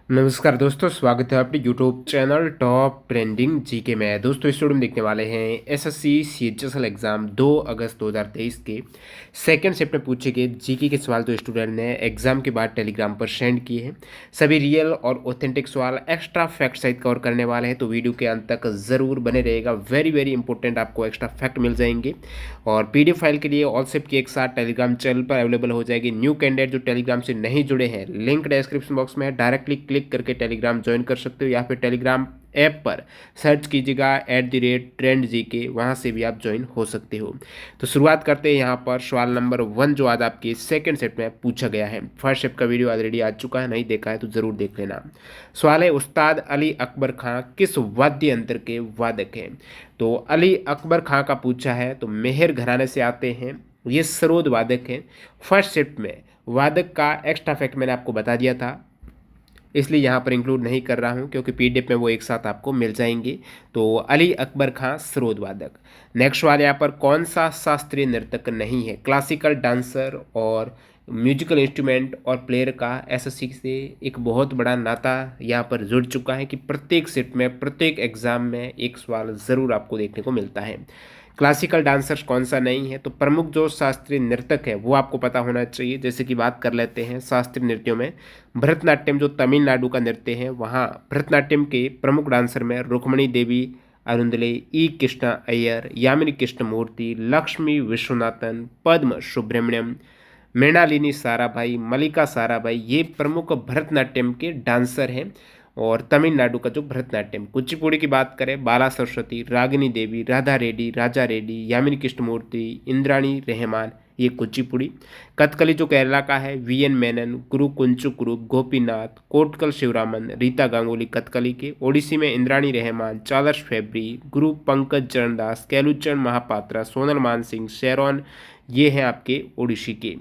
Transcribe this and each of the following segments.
नमस्कार दोस्तों, स्वागत है आपके YouTube channel top trending GK में। दोस्तों इस वीडियो में देखने वाले हैं एसएससी सीएचएसएल एग्जाम 2 अगस्त 2023 के सेकंड शिफ्ट में पूछे गए जीके के सवाल तो स्टूडेंट ने एग्जाम के बाद टेलीग्राम पर सेंड किए हैं। सभी रियल और ऑथेंटिक सवाल एक्स्ट्रा फैक्ट सहित कवर करने वाले हैं, तो वीडियो के अंत तक ज़रूर बने रहेगा। वेरी वेरी इंपॉर्टेंट आपको एक्स्ट्रा फैक्ट मिल जाएंगे और पीडीएफ फाइल के लिए ऑल शिफ्ट की एक साथ टेलीग्राम चैनल पर अवेलेबल हो जाएगी। न्यू कैंडिडेट जो टेलीग्राम से नहीं जुड़े हैं, लिंक डिस्क्रिप्शन बॉक्स में है, डायरेक्टली क्लिक करके टेलीग्राम ज्वाइन कर सकते हो या फिर टेलीग्राम ऐप पर सर्च कीजिएगा @trendgk, वहाँ से भी आप ज्वाइन हो सकते हो। तो शुरुआत करते हैं यहाँ पर सवाल नंबर 1 जो आज आपके सेकंड सेट में पूछा गया है। फर्स्ट सेट का वीडियो ऑलरेडी आ चुका है, नहीं देखा है तो ज़रूर देख लेना। सवाल है, उस्ताद अली अकबर खां किस वाद्य यंत्र के वादक हैं? तो अली अकबर खां का पूछा है, तो मेहर घराने से आते हैं, ये सरोद वादक हैं। फर्स्ट शिफ्ट में वादक का एक्स्ट्रा फैक्ट मैंने आपको बता दिया था, इसलिए यहाँ पर इंक्लूड नहीं कर रहा हूँ क्योंकि पीडीएफ में वो एक साथ आपको मिल जाएंगे। तो अली अकबर खां सरोद वादक। नेक्स्ट वाले यहाँ पर कौन सा शास्त्रीय नर्तक नहीं है? क्लासिकल डांसर और म्यूजिकल इंस्ट्रूमेंट और प्लेयर का एसएससी से एक बहुत बड़ा नाता यहाँ पर जुड़ चुका है कि प्रत्येक शिफ्ट में प्रत्येक एग्जाम में एक सवाल ज़रूर आपको देखने को मिलता है। क्लासिकल डांसर्स कौन सा नहीं है? तो प्रमुख जो शास्त्रीय नृतक है वो आपको पता होना चाहिए। जैसे कि बात कर लेते हैं शास्त्रीय नृत्यों में, भरतनाट्यम जो तमिलनाडु का नृत्य है, वहाँ भरतनाट्यम के प्रमुख डांसर में रुक्मणी देवी अरुंदले, ई कृष्णा अय्यर, यामिनी कृष्णमूर्ति, लक्ष्मी विश्वनाथन, पद्म सुब्रमण्यम, मृणालिनी साराभाई, मल्लिका साराभाई, ये प्रमुख भरतनाट्यम के डांसर हैं। और तमिलनाडु का जो भरतनाट्यम। कुचिपुड़ी की बात करें, बाला सरस्वती, रागिनी देवी, राधा रेड्डी, राजा रेड्डी, यामिनी कृष्णमूर्ति, इंद्राणी रहमान, ये कुचिपुड़ी। कथकली जो केरला का है, वीएन मेनन, गुरु कुंचुकुरु, गोपीनाथ, कोटकल शिवरामन, रीता गांगुली कथकली के। ओडिसी में इंद्राणी रहमान, चार्ल्स फेब्री, गुरु पंकज चरणदास, केलुचरण महापात्रा, सोनल मानसिंह, शेरॉन, ये हैं आपके ओडिसी के।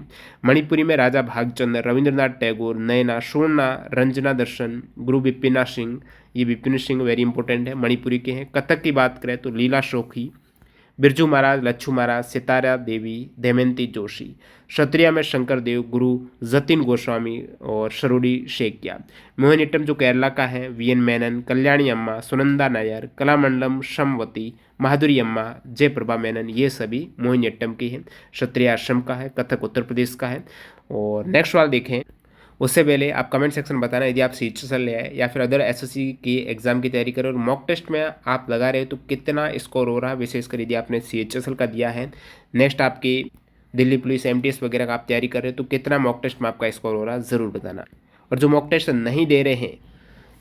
मणिपुरी में राजा भागचंद्र, रविंद्रनाथ टैगोर, नयना, शोना, रंजना दर्शन, गुरु विपिना सिंह, ये विपिन सिंह वेरी इंपॉर्टेंट है, मणिपुरी के हैं। कथक की बात करें तो लीला शोखी, बिरजू महाराज, लच्छू महाराज, सितारा देवी, दमयंती जोशी। क्षत्रिया में शंकर देव, गुरु जतिन गोस्वामी और सरोडी शेकिया। मोहिनीअट्टम जो केरला का है, वीएन मेनन, कल्याणी अम्मा, सुनंदा नायर, कलामंडलम शमवती, माधुरी अम्मा, जयप्रभा मेनन, ये सभी मोहिनीअट्टम की हैं। क्षत्रिय आश्रम का है, कथक उत्तर प्रदेश का है। और नेक्स्ट सवाल देखें, उससे पहले आप कमेंट सेक्शन बताना यदि आप सीएचएसएल ले आए या फिर अदर एसएससी की एग्जाम की तैयारी करें और मॉक टेस्ट में आप लगा रहे हो तो कितना स्कोर हो रहा है, विशेषकर यदि आपने सीएचएसएल का दिया है। नेक्स्ट आपकी दिल्ली पुलिस एमटीएस वगैरह का आप तैयारी कर रहे हो तो कितना मॉक टेस्ट में आपका स्कोर हो रहा है, ज़रूर बताना। और जो मॉक टेस्ट नहीं दे रहे हैं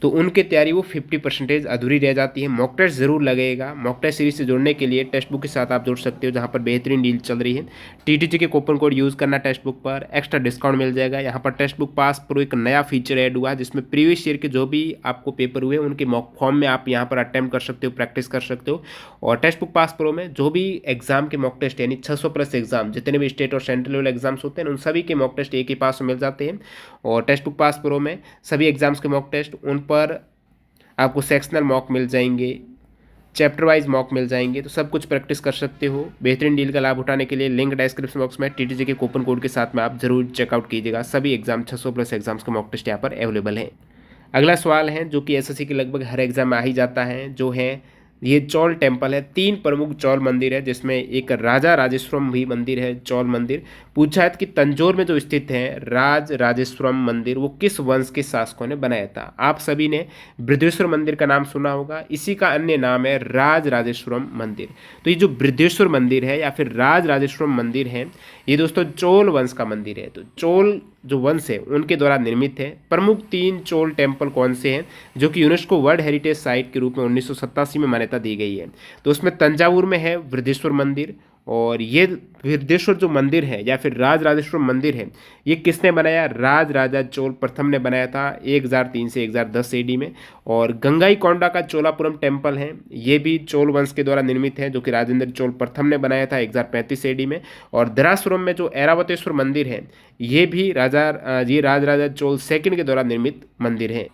तो उनकी तैयारी वो 50% अधूरी रह जाती है। मॉक टेस्ट जरूर लगेगा। मॉक टेस्ट सीरीज से जुड़ने के लिए टेक्स्ट बुक के साथ आप जुड़ सकते हो, जहाँ पर बेहतरीन डील चल रही है। टीटीजी के कूपन कोड यूज़ करना टेक्स्ट बुक पर, एक्स्ट्रा डिस्काउंट मिल जाएगा। यहाँ पर टेक्स्ट बुक पास प्रो एक नया फीचर ऐड हुआ है जिसमें प्रीवियस ईयर के जो भी आपको पेपर हुए उनके मॉक फॉर्म में आप यहाँ पर अटैम्प्ट कर सकते हो, प्रैक्टिस कर सकते हो। और टेक्स्ट बुक पास प्रो में जो भी एग्जाम के मॉक टेस्ट यानी 600+ एग्जाम जितने भी स्टेट और सेंट्रल लेवल एग्जाम्स होते हैं उन सभी के मॉक टेस्ट एक ही पास में मिल जाते हैं। और टेक्स्ट बुक पास प्रो में सभी एग्जाम्स के मॉक टेस्ट, उन पर आपको सेक्शनल मॉक मिल जाएंगे, चैप्टर वाइज मॉक मिल जाएंगे, तो सब कुछ प्रैक्टिस कर सकते हो। बेहतरीन डील का लाभ उठाने के लिए लिंक डिस्क्रिप्शन बॉक्स में टीटीजी के कूपन कोड के साथ में आप जरूर चेकआउट कीजिएगा। सभी एग्जाम 600+ एग्जाम्स के मॉक टेस्ट यहाँ पर अवेलेबल है। अगला सवाल है जो कि एसएससी के लगभग हर एग्जाम में आ ही जाता है, जो है ये चौल टेम्पल है। 3 प्रमुख चौल मंदिर है जिसमें एक राजा राजेश्वरम भी मंदिर है, चौल मंदिर। पूछा है कि तंजौर में जो स्थित है राज राजेश्वरम मंदिर, वो किस वंश के शासकों ने बनाया था? आप सभी ने बृहदेश्वर मंदिर का नाम सुना होगा, इसी का अन्य नाम है राज राजेश्वरम मंदिर। तो ये जो बृहदेश्वर मंदिर है या फिर राज राजेश्वरम मंदिर है, ये दोस्तों चोल वंश का मंदिर है। तो चोल जो वंश है उनके द्वारा निर्मित है। प्रमुख 3 चोल टेम्पल कौन से हैं जो कि यूनेस्को वर्ल्ड हेरिटेज साइट के रूप में 1987 में मान्यता दी गई है? तो उसमें तंजावुर में है बृहदेश्वर मंदिर। और ये बृहदेश्वर जो मंदिर है या फिर राज राजेश्वर मंदिर है, ये किसने बनाया? राज राजा चोल प्रथम ने बनाया था 1003 से 1010 एडी में। और गंगाईकोंडा का चोलापुरम टेम्पल है, ये भी चोल वंश के द्वारा निर्मित है जो कि राजेंद्र चोल प्रथम ने बनाया था 1035 एडी में। और धरासुरम में जो ऐरावतेश्वर मंदिर है, ये भी ये राज राजा चोल सेकंड के द्वारा निर्मित मंदिर है।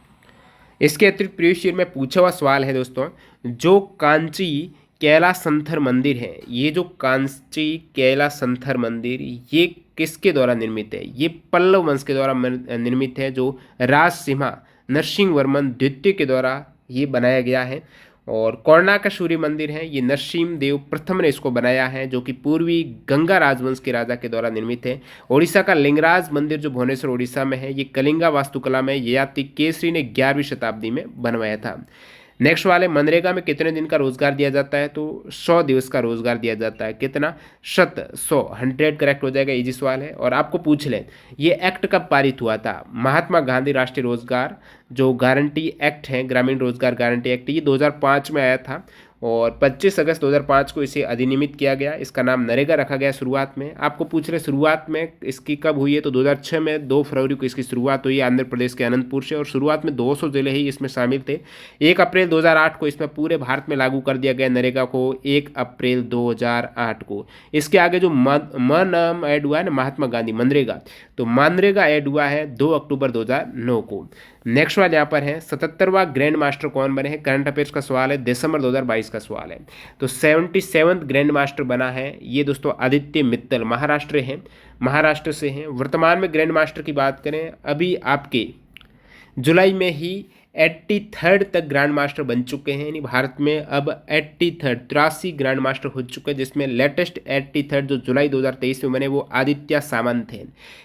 इसके अतिरिक्त प्रीवियस ईयर में पूछा हुआ सवाल है दोस्तों, जो कांची कैलासंथर मंदिर है, ये जो कांची कैलासंथर मंदिर ये किसके द्वारा निर्मित है? ये पल्लव वंश के द्वारा निर्मित है, जो राजसिम्हा नरसिंहवर्मन द्वितीय के द्वारा ये बनाया गया है। और कोणार्क का सूर्य मंदिर है, ये नरसिंहदेव प्रथम ने इसको बनाया है, जो कि पूर्वी गंगा राजवंश के राजा के द्वारा निर्मित है। ओडिशा का लिंगराज मंदिर जो भुवनेश्वर ओडिशा में है, ये कलिंगा वास्तुकला में ययाति केसरी ने 11वीं शताब्दी में बनवाया था। नेक्स्ट वाले, मनरेगा में कितने दिन का रोजगार दिया जाता है? तो 100 दिवस का रोजगार दिया जाता है। कितना? 100 करेक्ट हो जाएगा, इजी सवाल है। और आपको पूछ लें, ये एक्ट कब पारित हुआ था? महात्मा गांधी राष्ट्रीय रोजगार जो गारंटी एक्ट है, ग्रामीण रोजगार गारंटी एक्ट, ये 2005 में आया था और 25 अगस्त 2005 को इसे अधिनियमित किया गया। इसका नाम नरेगा रखा गया शुरुआत में। आपको पूछ रहे शुरुआत में इसकी कब हुई है? तो 2006 में 2 फरवरी को इसकी शुरुआत हुई आंध्र प्रदेश के अनंतपुर से, और शुरुआत में 200 जिले ही इसमें शामिल थे। 1 अप्रैल 2008 को इसमें पूरे भारत में लागू कर दिया गया नरेगा को, 1 अप्रैल 2008 को। इसके आगे जो नाम ऐड हुआ है ना, महात्मा गांधी मनरेगा, तो मनरेगा ऐड हुआ है 2 अक्टूबर 2009 को। नेक्स्ट वाला यहाँ पर है 77वां ग्रैंड मास्टर कौन बने हैं? करंट अफेयर्स का सवाल है, दिसंबर 2022 का सवाल है। तो 77th ग्रैंड मास्टर बना है ये दोस्तों आदित्य मित्तल, महाराष्ट्र से हैं। वर्तमान में ग्रैंड मास्टर की बात करें, अभी आपके जुलाई में ही 83rd तक ग्रैंड मास्टर बन चुके हैं, यानी भारत में अब 83 ग्रैंड मास्टर हो चुके हैं, जिसमें लेटेस्ट 83rd जो जुलाई 2023 में बने वो आदित्य सामंत हैं।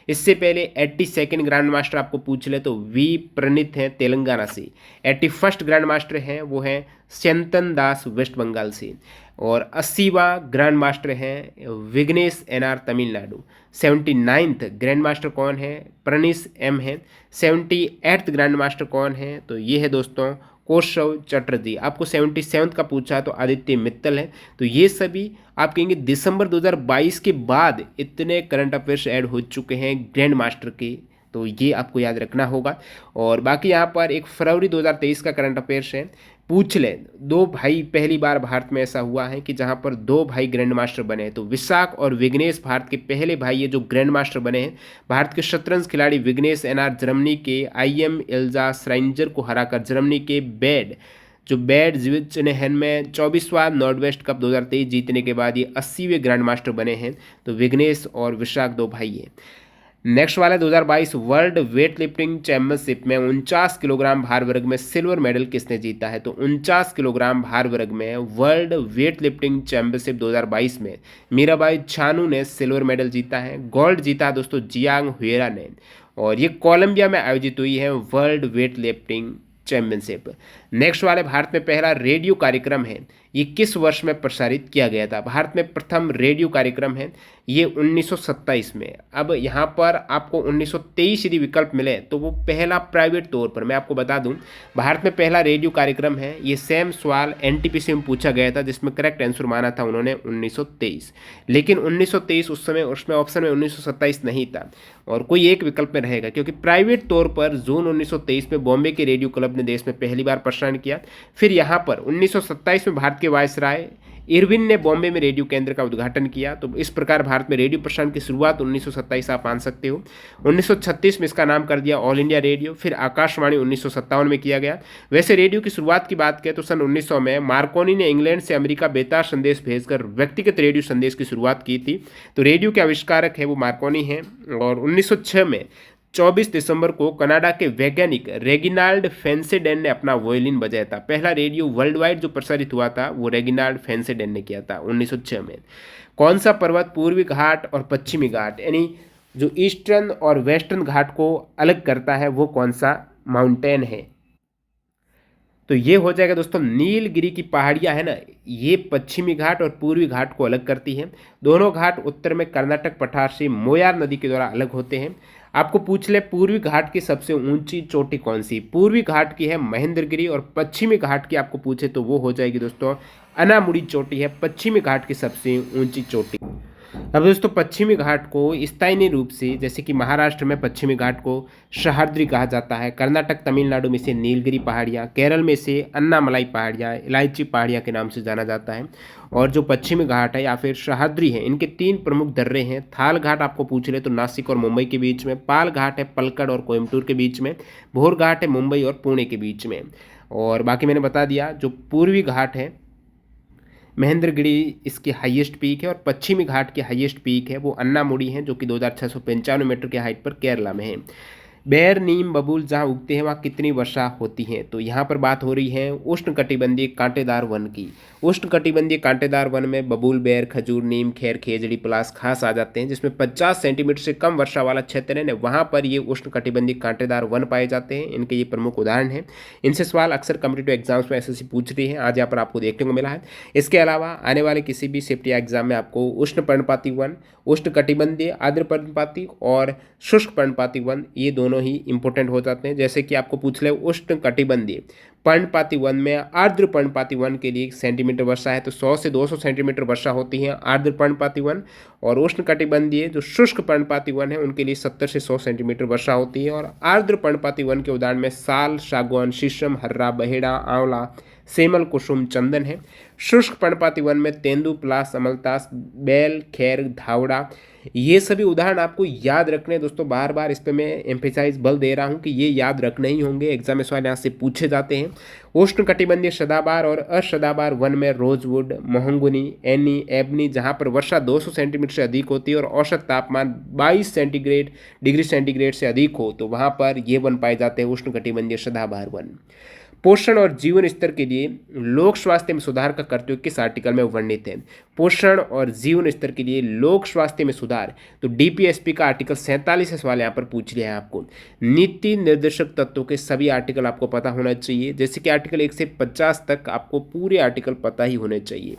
इससे पहले 82nd ग्रैंड मास्टर आपको पूछ ले तो वी प्रणीत हैं तेलंगाना से। 81st ग्रैंड मास्टर हैं वो हैं शंतन दास वेस्ट बंगाल से। और 80वां ग्रैंड मास्टर हैं Vignesh NR Tamil Nadu. 79th grand master कौन है? प्रणीश एम है। 78th ग्रैंड मास्टर कौन है? तो ये है दोस्तों कौशव चटर्जी। आपको 77th का पूछा तो आदित्य मित्तल है। तो ये सभी आप कहेंगे दिसंबर 2022 के बाद इतने करंट अफेयर्स ऐड हो चुके हैं ग्रैंड मास्टर के, तो ये आपको याद रखना होगा। और बाकी यहाँ पर 1 फरवरी 2023 का करंट अफेयर्स है, पूछ लें 2 भाई पहली बार भारत में ऐसा हुआ है कि जहाँ पर 2 भाई ग्रैंड मास्टर बने हैं। तो विशाख और विघ्नेश भारत के पहले भाई ये जो ग्रैंड मास्टर बने हैं। भारत के शतरंज खिलाड़ी विघ्नेश एनआर जर्मनी के IM एल्जा श्राइंजर को हराकर जर्मनी के बैड जिविचनेहन में 24वां नॉर्थ वेस्ट कप 2023 जीतने के बाद ये 80वें ग्रैंड मास्टर बने हैं। तो विघ्नेश और विशाख 2 भाई हैं। नेक्स्ट वाला 2022 वर्ल्ड वेट लिफ्टिंग चैंपियनशिप में 49 किलोग्राम भार वर्ग में सिल्वर मेडल किसने जीता है? तो 49 किलोग्राम भार वर्ग में वर्ल्ड वेट लिफ्टिंग चैंपियनशिप 2022 में मीराबाई चानू ने सिल्वर मेडल जीता है। गोल्ड जीता दोस्तों जियांग हुएरा ने, और ये कोलंबिया में आयोजित हुई है world weight lifting championship. Next वाले, भारत में पहला रेडियो कार्यक्रम है, ये किस वर्ष में प्रसारित किया गया था? भारत में प्रथम रेडियो कार्यक्रम है ये 1927 में। अब यहाँ पर आपको 1923 यदि विकल्प मिले तो वो पहला प्राइवेट तौर पर, मैं आपको बता दूं, भारत में पहला रेडियो कार्यक्रम है। ये सेम सवाल NTPC में पूछा गया था, जिसमें करेक्ट आंसर माना था उन्होंने 1923, लेकिन 1923 उस समय उसमें ऑप्शन में 1927 नहीं था, और कोई एक विकल्प में रहेगा, क्योंकि प्राइवेट तौर पर जून 1923 में बॉम्बे के रेडियो क्लब ने देश में पहली बार प्रसारण किया। फिर यहाँ पर 1927 में भारत के वायसराय इरविन ने बॉम्बे में रेडियो केंद्र का उद्घाटन किया। तो इस प्रकार भारत में रेडियो प्रसारण की शुरुआत 1927 आप मान सकते हो। 1936 में इसका नाम कर दिया ऑल इंडिया रेडियो। फिर आकाशवाणी 1957 में किया गया। वैसे रेडियो की शुरुआत की बात करें तो सन 1900 में मार्कोनी ने इंग्लैंड से अमेरिका बेतार संदेश भेजकर व्यक्तिगत रेडियो संदेश की शुरुआत की थी। तो रेडियो के आविष्कारक है वो मार्कोनी हैं। और 1906 में 24 दिसंबर को कनाडा के वैज्ञानिक रेगिनाल्ड फेंसेडेन ने अपना वोयलिन बजाया था। पहला रेडियो वर्ल्ड वाइड जो प्रसारित हुआ था वो रेगिनाल्ड फेंसेडेन ने किया था 1906 में। कौन सा पर्वत पूर्वी घाट और पश्चिमी घाट यानी जो ईस्टर्न और वेस्टर्न घाट को अलग करता है वो कौन सा माउंटेन है? तो ये हो जाएगा दोस्तों नीलगिरी की पहाड़ियाँ है ना, ये पश्चिमी घाट और पूर्वी घाट को अलग करती हैं। दोनों घाट उत्तर में कर्नाटक पठार से मोयार नदी के द्वारा अलग होते हैं। आपको पूछ ले पूर्वी घाट की सबसे ऊंची चोटी कौन सी? पूर्वी घाट की है महेंद्रगिरी, और पश्चिमी घाट की आपको पूछे तो वो हो जाएगी दोस्तों अनामुड़ी चोटी है पश्चिमी घाट की सबसे ऊंची चोटी। अब दोस्तों पश्चिमी घाट को स्थानीय रूप से, जैसे कि महाराष्ट्र में पश्चिमी घाट को सह्याद्री कहा जाता है, कर्नाटक तमिलनाडु में से नीलगिरी पहाड़ियाँ, केरल में से अन्नामलाई पहाड़ियाँ, इलायची पहाड़ियाँ के नाम से जाना जाता है। और जो पश्चिमी घाट है या फिर सह्याद्री है, इनके 3 प्रमुख दर्रे हैं। थाल घाट आपको पूछ ले तो नासिक और मुंबई के बीच में, पाल घाट है पलक्कड़ और कोयम्बटूर के बीच में, भोर घाट है मुंबई और पुणे के बीच में। और बाकी मैंने बता दिया जो पूर्वी घाट है महेंद्रगिरी इसकी हाईएस्ट पीक है, और पश्चिमी घाट की हाईएस्ट पीक है वो अन्नामुड़ी है जो कि 2695 मीटर की हाइट पर केरला में है। बेर नीम बबूल जहाँ उगते हैं वहाँ कितनी वर्षा होती है। तो यहाँ पर बात हो रही है उष्णकटिबंधीय कांटेदार वन की। उष्णकटिबंधीय कांटेदार वन में बबूल, बेर, खजूर, नीम, खैर, खेजड़ी, पलास, खास आ जाते हैं, जिसमें 50 सेंटीमीटर से कम वर्षा वाला क्षेत्र है वहाँ पर ये उष्णकटिबंधीय कांटेदार वन पाए जाते हैं। इनके ये प्रमुख उदाहरण हैं। इनसे सवाल अक्सर कॉम्पिटिटिव एग्जाम्स में एसएससी पूछ रही है, आज यहाँ पर आपको देखने को मिला है। इसके अलावा आने वाले किसी भी सेफ्टी एग्जाम में आपको उष्ण पर्णपाती वन, उष्णकटिबंधीय आर्द्र पर्णपाती और शुष्क पर्णपाती वन, ये दोनों ही इंपॉर्टेंट हो जाते हैं। जैसे कि आपको पूछ ले उष्णकटिबंधीय पर्णपाती वन में आर्द्र पर्णपाती वन के लिए सेंटीमीटर वर्षा है तो 100 से 200 सेंटीमीटर वर्षा होती है आर्द्र पर्णपाती वन, और उष्णकटिबंधीय जो शुष्क पर्णपाती वन है उनके लिए 70 से 100 सेंटीमीटर वर्षा होती है। और आर्द्र पर्णपाती वन के उदाहरण में साल, सागौन, शीशम, हर्रा, बहेड़ा, आंवला, सेमल, कुसुम, चंदन है। शुष्क पर्णपाती वन में तेंदू, पलास, अमलतास, बेल, खैर, धावड़ा, ये सभी उदाहरण आपको याद रखने हैं दोस्तों। बार बार इस पर मैं एम्फेसाइज बल दे रहा हूँ कि ये याद रखने ही होंगे, एग्जाम में सवाल यहाँ से पूछे जाते हैं। उष्णकटिबंधीय सदाबहार और असदाबहार वन में रोजवुड, मोहंगुनी, एनी, एबनी, जहाँ पर वर्षा 200 सेंटीमीटर से अधिक होती है और औसत तापमान 22 डिग्री सेंटीग्रेड से अधिक हो तो वहाँ पर ये वन पाए जाते हैं उष्णकटिबंधीय सदाबहार वन। पोषण और जीवन स्तर के लिए लोक स्वास्थ्य में सुधार का कर्तव्य किस आर्टिकल में वर्णित है। पोषण और जीवन स्तर के लिए लोक स्वास्थ्य में सुधार, तो डीपीएसपी का आर्टिकल 47 से सवाल यहाँ पर पूछ लिया है आपको। नीति निर्देशक तत्वों के सभी आर्टिकल आपको पता होना चाहिए, जैसे कि आर्टिकल 1 से 50 तक आपको पूरे आर्टिकल पता ही होने चाहिए।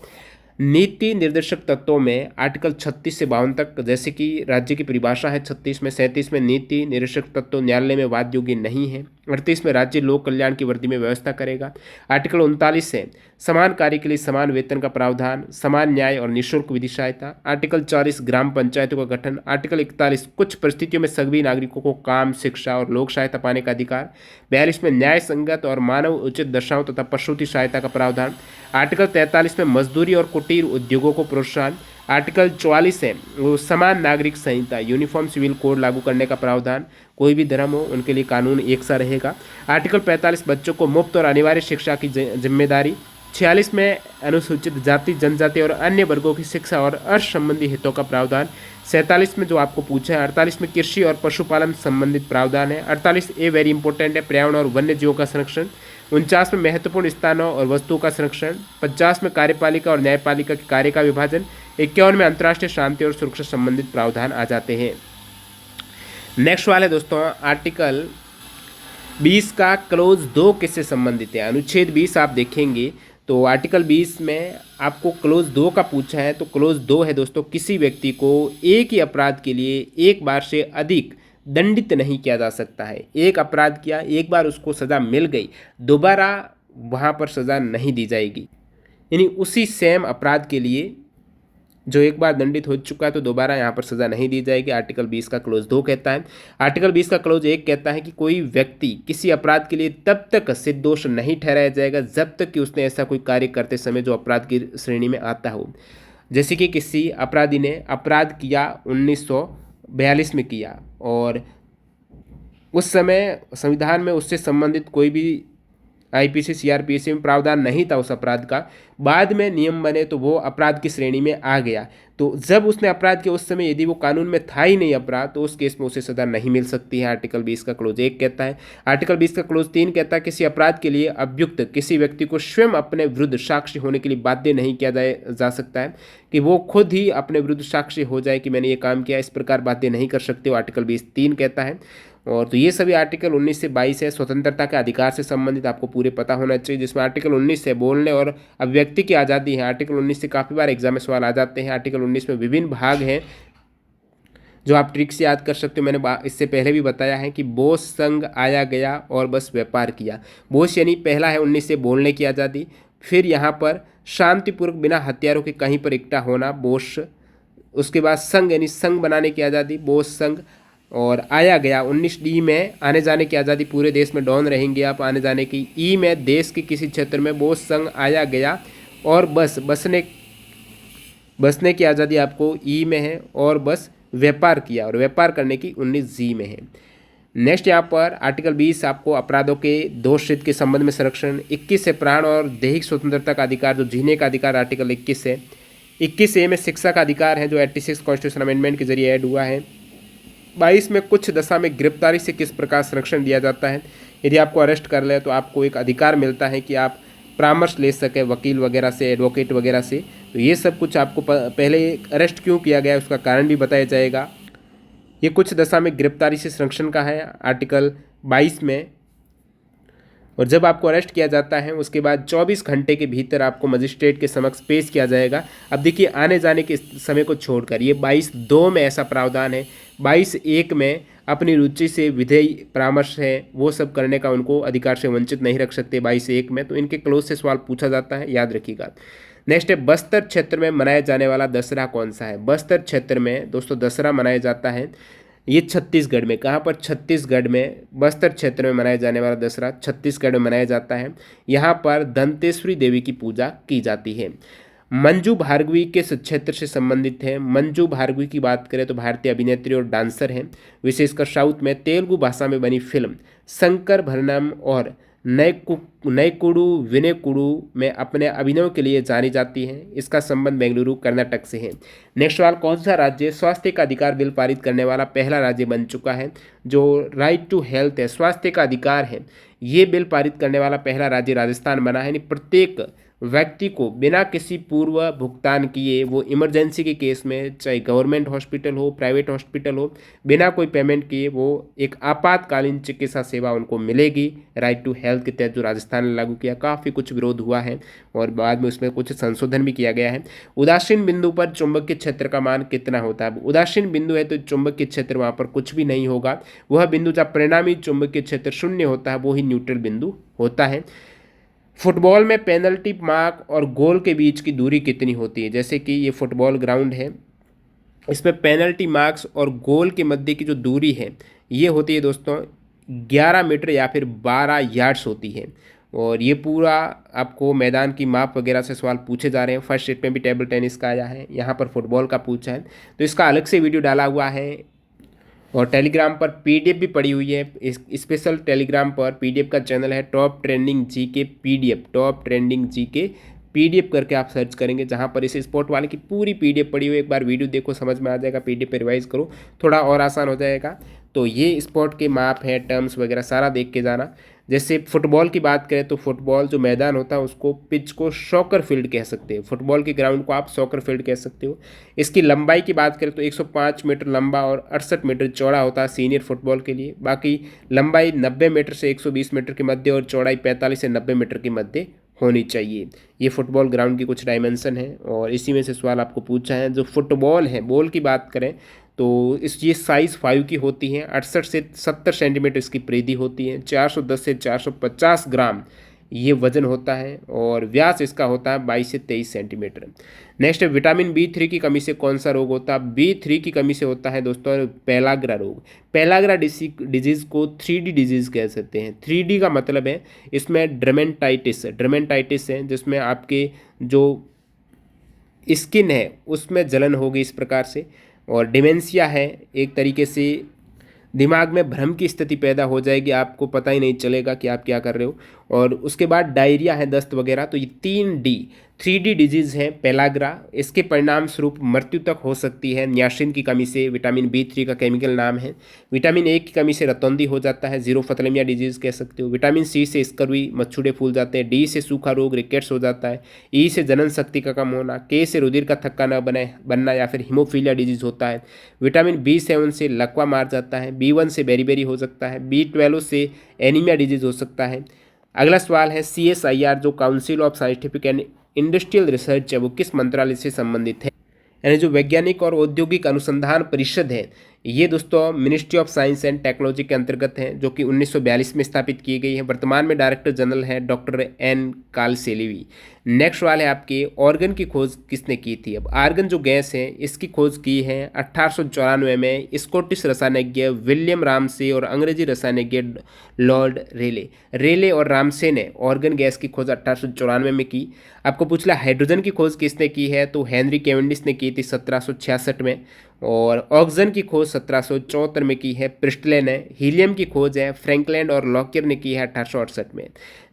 नीति निर्देशक तत्वों में आर्टिकल 36 से 52 तक, जैसे कि राज्य की परिभाषा है 36 में, 37 में नीति निर्देशक तत्व न्यायालय में वाद योग्य नहीं है, 38 में राज्य लोक कल्याण की वर्दी में व्यवस्था करेगा। आर्टिकल 39 से समान कार्य के लिए समान वेतन का प्रावधान, समान न्याय और निःशुल्क विधि सहायता। आर्टिकल 40 ग्राम पंचायतों का गठन। आर्टिकल 41 कुछ परिस्थितियों में सभी नागरिकों को काम, शिक्षा और लोक सहायता पाने का अधिकार। 42 में न्याय संगत और मानव उचित दशाओं तथा पशुति सहायता का प्रावधान। आर्टिकल 43 में मजदूरी और कुटीर उद्योगों को प्रोत्साहन। आर्टिकल 44 है वो समान नागरिक संहिता, यूनिफॉर्म सिविल कोड लागू करने का प्रावधान, कोई भी धर्म हो उनके लिए कानून एक सा रहेगा। आर्टिकल 45 बच्चों को मुफ्त और अनिवार्य शिक्षा की जिम्मेदारी। 46 में अनुसूचित जाति, जनजाति और अन्य वर्गों की शिक्षा और अर्थ संबंधी हितों का प्रावधान। 47 में जो आपको पूछा है 48 में कृषि और पशुपालन संबंधित प्रावधान है। 48 ए वेरी इंपॉर्टेंट है, पर्यावरण और वन्य जीवों का संरक्षण। 49 में महत्वपूर्ण स्थानों और वस्तुओं का संरक्षण। 50 में कार्यपालिका और न्यायपालिका के कार्य का विभाजन। 51 में अंतर्राष्ट्रीय शांति और सुरक्षा संबंधित प्रावधान आ जाते हैं। नेक्स्ट वाले दोस्तों आर्टिकल 20 का क्लोज 2 किससे संबंधित है। अनुच्छेद 20 आप देखेंगे तो आर्टिकल 20 में आपको क्लोज 2 का पूछा है, तो क्लोज 2 है दोस्तों, किसी व्यक्ति को एक ही अपराध के लिए एक बार से अधिक दंडित नहीं किया जा सकता है। एक अपराध किया, एक बार उसको सज़ा मिल गई, दोबारा वहाँ पर सज़ा नहीं दी जाएगी। यानी उसी सेम अपराध के लिए जो एक बार दंडित हो चुका है तो दोबारा यहाँ पर सज़ा नहीं दी जाएगी। आर्टिकल 20 का क्लोज 2 कहता है। आर्टिकल 20 का क्लोज 1 कहता है कि कोई व्यक्ति किसी अपराध के लिए तब तक निर्दोष नहीं ठहराया जाएगा जब तक कि उसने ऐसा कोई कार्य करते समय जो अपराध की श्रेणी में आता हो। जैसे कि किसी अपराधी ने अपराध किया 1942 में किया और उस समय संविधान में उससे संबंधित कोई भी आईपीसी सीआरपीसी में प्रावधान नहीं था उस अपराध का, बाद में नियम बने तो वो अपराध की श्रेणी में आ गया। तो जब उसने अपराध किया उस समय यदि वो कानून में था ही नहीं अपराध तो उस केस में उसे सज़ा नहीं मिल सकती है। आर्टिकल 20 का क्लोज 1 कहता है। आर्टिकल 20 का क्लोज 3 कहता है किसी अपराध के लिए अभियुक्त किसी व्यक्ति को स्वयं अपने विरुद्ध साक्षी होने के लिए बाध्य नहीं किया जा सकता है, कि वो खुद ही अपने विरुद्ध साक्षी हो जाए कि मैंने ये काम किया, इस प्रकार बाध्य नहीं कर सकते हो। आर्टिकल 20(3) कहता है। और तो ये सभी आर्टिकल 19 से 22 है, स्वतंत्रता के अधिकार से संबंधित आपको पूरे पता होना चाहिए, जिसमें आर्टिकल 19 से बोलने और अभिव्यक्ति की आज़ादी है। आर्टिकल 19 से काफ़ी बार एग्जाम में सवाल आ जाते हैं। आर्टिकल 19 में विभिन्न भाग हैं जो आप ट्रिक से याद कर सकते हो। मैंने इससे पहले भी बताया है कि बोस संघ आया गया और बस व्यापार किया। बोस यानी पहला है 19 से बोलने की आज़ादी, फिर यहाँ पर शांतिपूर्वक बिना हथियारों के कहीं पर इकट्ठा होना बोस, उसके बाद संघ यानी संघ बनाने की आज़ादी बोस संघ, और आया गया 19D में आने जाने की आज़ादी, पूरे देश में डॉन रहेंगे आप आने जाने की। ई में देश के किसी क्षेत्र में बोस संघ आया गया और बसने की आज़ादी आपको ई में है, और बस व्यापार किया और व्यापार करने की 19G में है। नेक्स्ट यहाँ पर आर्टिकल 20 आपको अपराधों के दोषित के संबंध में संरक्षण। 21 से प्राण और दैहिक स्वतंत्रता का अधिकार जो जीने का अधिकार आर्टिकल 21 है। 21A में शिक्षा का अधिकार है जो 86 कॉन्स्टिट्यूशन अमेंडमेंट के जरिए ऐड हुआ है। 22 में कुछ दशा में गिरफ्तारी से किस प्रकार संरक्षण दिया जाता है। यदि आपको अरेस्ट कर ले तो आपको एक अधिकार मिलता है कि आप परामर्श ले सकें वकील वगैरह से, एडवोकेट वगैरह से। तो ये सब कुछ आपको पहले अरेस्ट क्यों किया गया उसका कारण भी बताया जाएगा। ये कुछ दशा में गिरफ्तारी से संरक्षण का है आर्टिकल 22 में। और जब आपको अरेस्ट किया जाता है उसके बाद 24 घंटे के भीतर आपको मजिस्ट्रेट के समक्ष पेश किया जाएगा। अब देखिए आने जाने के समय को छोड़कर ये 22(2) में ऐसा प्रावधान है। 22(1) में अपनी रुचि से विधेय परामर्श है वो सब करने का उनको अधिकार से वंचित नहीं रख सकते 22(1) में। तो इनके क्लोज से सवाल पूछा जाता है, याद रखिएगा। नेक्स्ट है बस्तर क्षेत्र में मनाया जाने वाला दशहरा कौन सा है। बस्तर क्षेत्र में दोस्तों दशहरा मनाया जाता है ये छत्तीसगढ़ में। कहाँ पर? छत्तीसगढ़ में बस्तर क्षेत्र में मनाया जाने वाला दशहरा छत्तीसगढ़ में मनाया जाता है। यहाँ पर दंतेश्वरी देवी की पूजा की जाती है। मंजू भार्गवी किस क्षेत्र से संबंधित है। मंजू भार्गवी की बात करें तो भारतीय अभिनेत्री और डांसर हैं, विशेषकर साउथ में तेलुगु भाषा में बनी फिल्म शंकर भरणम और नयकुडु विनयकुडु में अपने अभिनय के लिए जानी जाती हैं। इसका संबंध बेंगलुरु कर्नाटक से है। नेक्स्ट सवाल, कौन सा राज्य स्वास्थ्य का अधिकार बिल पारित करने वाला पहला राज्य बन चुका है। जो राइट टू हेल्थ है, स्वास्थ्य का अधिकार है, ये बिल पारित करने वाला पहला राज्य राजस्थान बना है। यानी प्रत्येक व्यक्ति को बिना किसी पूर्व भुगतान किए वो इमरजेंसी के केस में, चाहे गवर्नमेंट हॉस्पिटल हो प्राइवेट हॉस्पिटल हो, बिना कोई पेमेंट किए वो एक आपातकालीन चिकित्सा सेवा उनको मिलेगी। राइट टू हेल्थ के तहत जो राजस्थान ने लागू किया, काफ़ी कुछ विरोध हुआ है और बाद में उसमें कुछ संशोधन भी किया गया है। उदासीन बिंदु पर चुंबकीय क्षेत्र का मान कितना होता है। उदासीन बिंदु है तो चुंबकीय क्षेत्र वहाँ पर कुछ भी नहीं होगा। वह बिंदु जब परिणामी चुंबकीय क्षेत्र शून्य होता है वो ही न्यूट्रल बिंदु होता है। फुटबॉल में पेनल्टी मार्क और गोल के बीच की दूरी कितनी होती है। जैसे कि ये फुटबॉल ग्राउंड है, इसमें पेनल्टी मार्क्स और गोल के मध्य की जो दूरी है ये होती है दोस्तों 11 मीटर या फिर 12 यार्ड्स होती है। और ये पूरा आपको मैदान की माप वगैरह से सवाल पूछे जा रहे हैं। फर्स्ट सेट में भी टेबल टेनिस का आया है, यहाँ पर फुटबॉल का पूछा है, तो इसका अलग से वीडियो डाला हुआ है। और टेलीग्राम पर पीडीएफ भी पड़ी हुई है। इस स्पेशल टेलीग्राम पर पीडीएफ का चैनल है top trending GK PDF, top trending GK PDF करके आप सर्च करेंगे, जहां पर इस स्पोर्ट वाले की पूरी पीडीएफ पड़ी हुई है। एक बार वीडियो देखो, समझ में आ जाएगा, पीडीएफ पे रिवाइज करो, थोड़ा और आसान हो जाएगा। तो ये स्पोर्ट के माप है, टर्म्स वगैरह सारा देख के जाना। जैसे फुटबॉल की बात करें तो फुटबॉल जो मैदान होता है उसको पिच को सॉकर फील्ड कह सकते हैं। फुटबॉल के ग्राउंड को आप सॉकर फील्ड कह सकते हो। इसकी लंबाई की बात करें तो 105 मीटर लंबा और 68 मीटर चौड़ा होता है सीनियर फुटबॉल के लिए। बाकी लंबाई 90 मीटर से 120 मीटर के मध्य और चौड़ाई 45 से 90 मीटर के मध्य होनी चाहिए। ये फुटबॉल ग्राउंड की कुछ डायमेंशन है और इसी में से सवाल आपको पूछा है। जो फुटबॉल है, बॉल की बात करें तो ये साइज़ 5 की होती है। 68 से 70 सेंटीमीटर इसकी परिधि होती है। 410 से 450 ग्राम ये वजन होता है और व्यास इसका होता है 22 से 23 सेंटीमीटर। नेक्स्ट है विटामिन B3 की कमी से कौन सा रोग होता है। B3 की कमी से होता है दोस्तों पेलाग्रा रोग। पेलाग्रा डिजीज़ को 3D डिजीज़ कह सकते हैं। 3D का मतलब है इसमें ड्रमेंटाइटिस है जिसमें आपके जो स्किन है उसमें जलन होगी इस प्रकार से। और डिमेंशिया है, एक तरीके से दिमाग में भ्रम की स्थिति पैदा हो जाएगी, आपको पता ही नहीं चलेगा कि आप क्या कर रहे हो। और उसके बाद डायरिया है, दस्त वगैरह। तो ये 3D डिजीज़ है पेलाग्रा। इसके परिणाम स्वरूप मृत्यु तक हो सकती है नियासिन की कमी से। विटामिन B3 का केमिकल नाम है। विटामिन A की कमी से रतौंधी हो जाता है, जीरोफथलेमिया डिजीज़ कह सकते हो। विटामिन C से स्कर्वी, मच्छुड़े फूल जाते हैं। D से सूखा रोग, रिकेट्स हो जाता है। E से जनन शक्ति का कम होना। K से रुधिर का थक्का न बनना या फिर हीमोफीलिया डिजीज़ होता है। विटामिन B7 से लकवा मार जाता है। B1 से बेरीबेरी हो सकता है। B12 से एनीमिया डिजीज़ हो सकता है। अगला सवाल है CSIR जो council of scientific and industrial research है वो किस मंत्रालय से संबंधित है। यानी जो वैज्ञानिक और औद्योगिक अनुसंधान परिषद है ये दोस्तों ministry of science and technology के अंतर्गत है, जो कि 1942 में स्थापित की गई है। वर्तमान में डायरेक्टर जनरल है डॉक्टर एन कालसेलीवी। नेक्स्ट सवाल है आपके ऑर्गन की खोज किसने की थी। अब आर्गन जो गैस है इसकी खोज की है 1894 में स्कॉटिश रसायनज्ञ विलियम रामसे और अंग्रेजी रसायनज्ञ लॉर्ड रेले और रामसे ने ऑर्गन गैस की खोज 1894 में की। आपको पूछ लिया हाइड्रोजन की खोज किसने की है, तो हेनरी कैवेंडिश ने की थी 1766 में। और ऑक्सीजन की खोज 1774 में की है प्रिस्टले ने। हीलियम की खोज है फ्रैंकलैंड और लॉकियर ने की है 1868 में।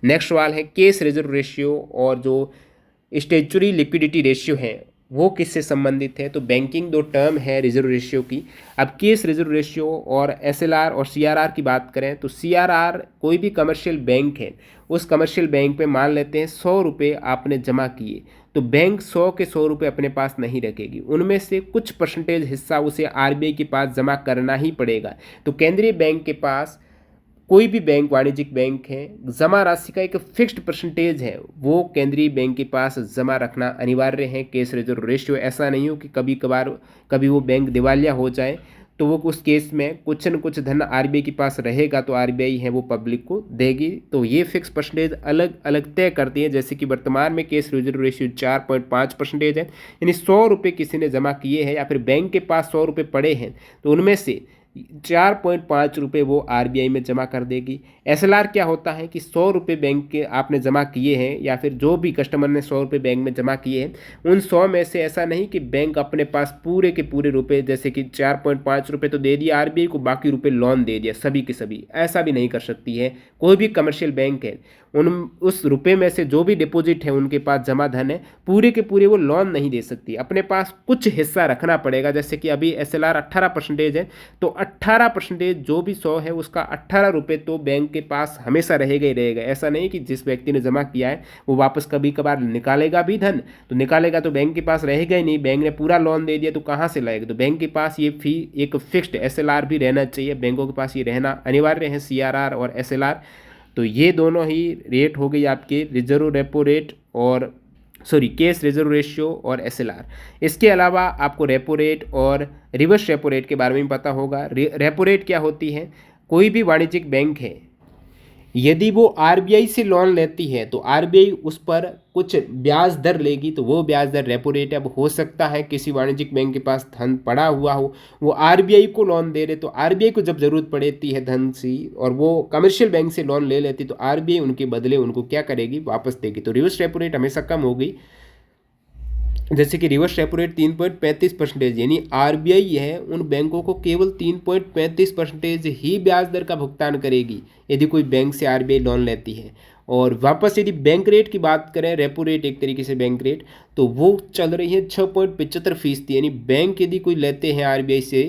नेक्स्ट सवाल है केस रिजर्व रेशियो और जो स्टैच्यूरी लिक्विडिटी रेशियो है वो किससे संबंधित है? तो बैंकिंग दो टर्म है रिजर्व रेशियो की। अब केस रिजर्व रेशियो और एसएलआर और सीआरआर की बात करें तो सीआरआर कोई भी कमर्शियल बैंक है, उस कमर्शियल बैंक पे मान लेते हैं 100 रुपये आपने जमा किए, तो बैंक 100 के 100 रुपये अपने पास नहीं रखेगी, उनमें से कुछ परसेंटेज हिस्सा उसे आरबीआई के पास जमा करना ही पड़ेगा। तो केंद्रीय बैंक के पास कोई भी बैंक, वाणिज्यिक बैंक है, जमा राशि का एक फिक्स्ड परसेंटेज है, वो केंद्रीय बैंक के पास जमा रखना अनिवार्य है। केस रिजर्व रेशियो ऐसा नहीं हो कि कभी कभार कभी वो बैंक दिवालिया हो जाए तो वो उस केस में कुछ न कुछ धन आरबीआई के पास रहेगा तो आरबीआई है वो पब्लिक को देगी। तो ये फिक्स परसेंटेज अलग अलग तय करती है। जैसे कि वर्तमान में केस रिजर्व रेशियो 4.5% है, यानी 100 रुपये किसी ने जमा किए हैं या फिर बैंक के पास 100 रुपये पड़े हैं तो उनमें से 4.5 रुपये वो आरबीआई में जमा कर देगी। एसएलआर क्या होता है कि 100 रुपये बैंक के आपने जमा किए हैं या फिर जो भी कस्टमर ने 100 रुपये बैंक में जमा किए हैं, उन 100 में से ऐसा नहीं कि बैंक अपने पास पूरे के पूरे रुपए, जैसे कि 4.5 रुपये तो दे दिया आरबीआई को, बाकी रुपए लोन दे दिया सभी के सभी, ऐसा भी नहीं कर सकती है। कोई भी कमर्शियल बैंक है, उन उस रुपए में से जो भी डिपॉजिट है उनके पास जमा धन है, पूरे के पूरे वो लोन नहीं दे सकती, अपने पास कुछ हिस्सा रखना पड़ेगा। जैसे कि अभी एसएलआर 18% है, तो 18% जो भी 100 है उसका 18 रुपये तो बैंक के पास हमेशा रहेगा ही रहेगा। ऐसा नहीं कि जिस व्यक्ति ने जमा किया है वो वापस कभी कभार निकालेगा भी धन, तो निकालेगा तो बैंक के पास रहेगा ही नहीं, बैंक ने पूरा लोन दे दिया तो कहाँ से लाएगा। तो बैंक के पास ये फी एक फिक्स्ड एसएलआर भी रहना चाहिए, बैंकों के पास ये रहना अनिवार्य है, सीआरआर और एसएलआर। तो ये दोनों ही रेट हो गई आपके रिजर्व रेपो रेट और केस रिजर्व रेशियो और एसएलआर। इसके अलावा आपको रेपो रेट और रिवर्स रेपो रेट के बारे में पता होगा। रेपो रेट क्या होती है? कोई भी वाणिज्यिक बैंक है, यदि वो आरबीआई से लोन लेती है तो आरबीआई उस पर कुछ ब्याज दर लेगी, तो वो ब्याज दर रेपो रेट है। अब हो सकता है किसी वाणिज्यिक बैंक के पास धन पड़ा हुआ हो, वो आरबीआई को लोन दे रहे, तो आरबीआई को जब जरूरत पड़ती है धन से और वो कमर्शियल बैंक से लोन ले लेती तो आरबीआई उनके बदले उनको क्या करेगी? वापस देगी। तो रिवर्स रेपो रेट हमेशा कम होगी। जैसे कि रिवर्स रेपो रेट 3.35%, यानी आरबीआई है उन बैंकों को केवल 3.35% ही ब्याज दर का भुगतान करेगी यदि कोई बैंक से आरबीआई लोन लेती है। और वापस यदि बैंक रेट की बात करें, रेपो रेट एक तरीके से बैंक रेट, तो वो चल रही है 6.75%, यानी बैंक यदि कोई लेते हैं आरबीआई से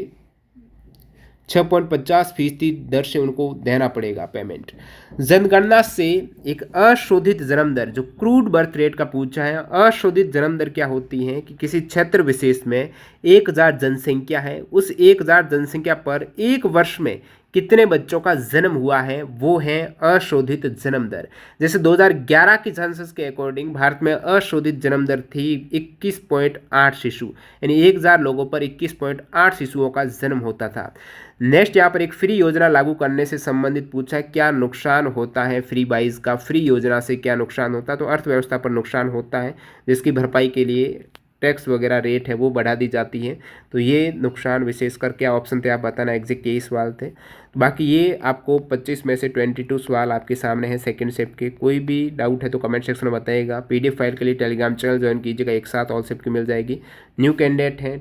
6.50% दर से उनको देना पड़ेगा पेमेंट। जनगणना से एक अशोधित जन्म दर, जो क्रूड बर्थ रेट का पूछा है, अशोधित जन्म दर क्या होती है कि किसी क्षेत्र विशेष में 1000 जनसंख्या है, उस 1000 जनसंख्या पर एक वर्ष में कितने बच्चों का जन्म हुआ है, वो है अशोधित जन्म दर। जैसे 2011 की सेंसस के अकॉर्डिंग भारत में अशोधित जन्म दर थी 21.8 शिशु, यानी 1000 लोगों पर 21.8 शिशुओं का जन्म होता था। नेक्स्ट यहाँ पर एक फ्री योजना लागू करने से संबंधित पूछा है, क्या नुकसान होता है फ्री वाइज का, फ्री योजना से क्या नुकसान होता है? तो अर्थव्यवस्था पर नुकसान होता है, जिसकी भरपाई के लिए टैक्स वगैरह रेट है वो बढ़ा दी जाती है। तो ये नुकसान विशेषकर क्या ऑप्शन थे आप बताना, एग्जैक्ट यही सवाल थे। तो बाकी ये आपको 25 में से 22 सवाल आपके सामने हैं सेकंड शिफ्ट के। कोई भी डाउट है तो कमेंट सेक्शन में बताइएगा। पीडीएफ फाइल के लिए टेलीग्राम चैनल ज्वाइन कीजिएगा, एक साथ ऑल शिफ्ट की मिल जाएगी। न्यू कैंडिडेट हैं,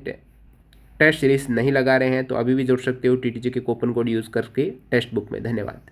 टेस्ट सीरीज नहीं लगा रहे हैं तो अभी भी जुड़ सकते हो टीटीजी के कूपन कोड यूज़ करके टेक्स्ट बुक में। धन्यवाद।